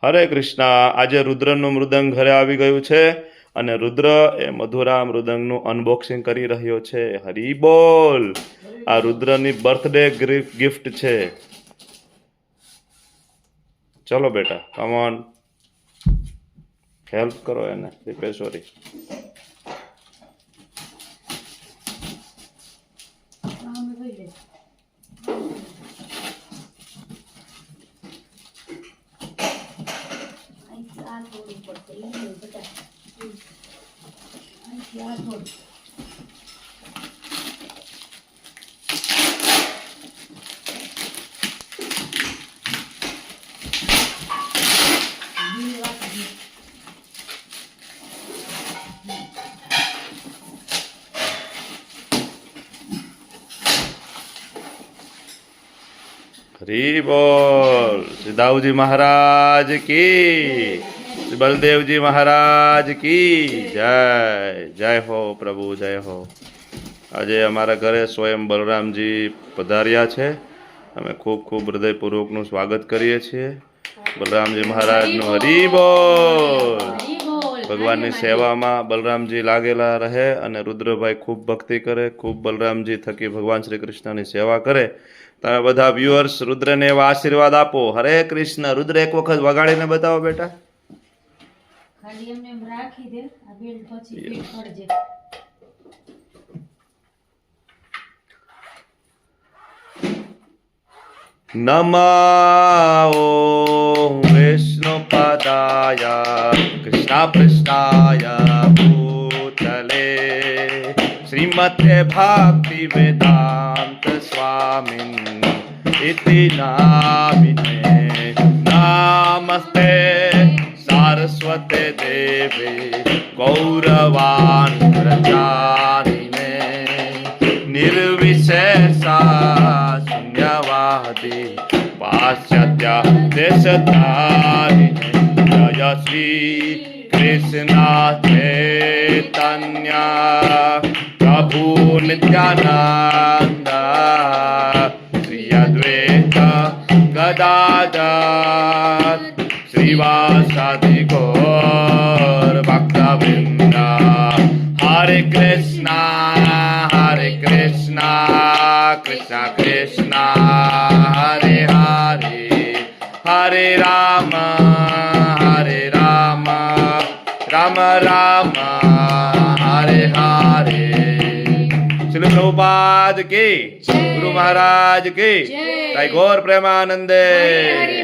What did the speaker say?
હરે કૃષ્ણ. આજે રુદ્રનું મૃદંગ ઘરે આવી ગયું છે અને રુદ્ર એ મધુરા મૃદંગનું અનબોક્સિંગ કરી રહ્યો છે. હરી બોલ. આ રુદ્રની બર્થડે ગિફ્ટ છે. ચલો બેટા, કમ ઓન, હેલ્પ કરો એને દીપેશ્વરી. हरी बोल. श्री दाऊजी महाराज की, श्री बलदेव जी महाराज की जय. जय हो प्रभु, जय हो. આજે અમારા ઘરે સ્વયં બલરામજી પધાર્યા છે. અમે ખૂબ ખૂબ હૃદયપૂર્વકનું સ્વાગત કરીએ છીએ. બલરામજી મહારાજનું હરી બોલ. ભગવાનની સેવામાં બલરામજી લાગેલા રહે અને રુદ્રભાઈ ખૂબ ભક્તિ કરે, ખૂબ બલરામજી થકી ભગવાન શ્રી કૃષ્ણની સેવા કરે. તમે બધા વ્યુઅર્સ રુદ્રને એવા આશીર્વાદ આપો. હરે કૃષ્ણ. રુદ્ર એક વખત વગાડીને બતાવો બેટા. ખાલી એમને એમ રાખી દે, આ બેલ પછી પેટ પડજે. નમો વિષ્ણુપદાય કૃષ્ણ પૃષ્ઠાય ભૂતલે શ્રીમતે ભક્તિ વેદાંત સ્વામિન ઇતિ નામિને નમસ્તે સારસ્વતે દેવે ગૌરવાન પ્રજાનિને નિર્વિશેષા શૂન્યવાદી પાશ્ચાત્ય દેશધારિણે જય શ્રી કૃષ્ણ ચૈતન્ય પ્રભુ નિત્યાનંદ શ્રી અદ્વૈત ગદાધર શ્રીવાસાદિ ગૌર ભક્તવૃંદ. હરે કૃષ્ણ કૃષ્ણ કૃષ્ણ હરે હરે, હરે રામ રામ રામ હરે હરે. શ્રી પ્રભુપાદ કી, ગુરુ મહારાજ કી, ગૌર પ્રેમાનંદે.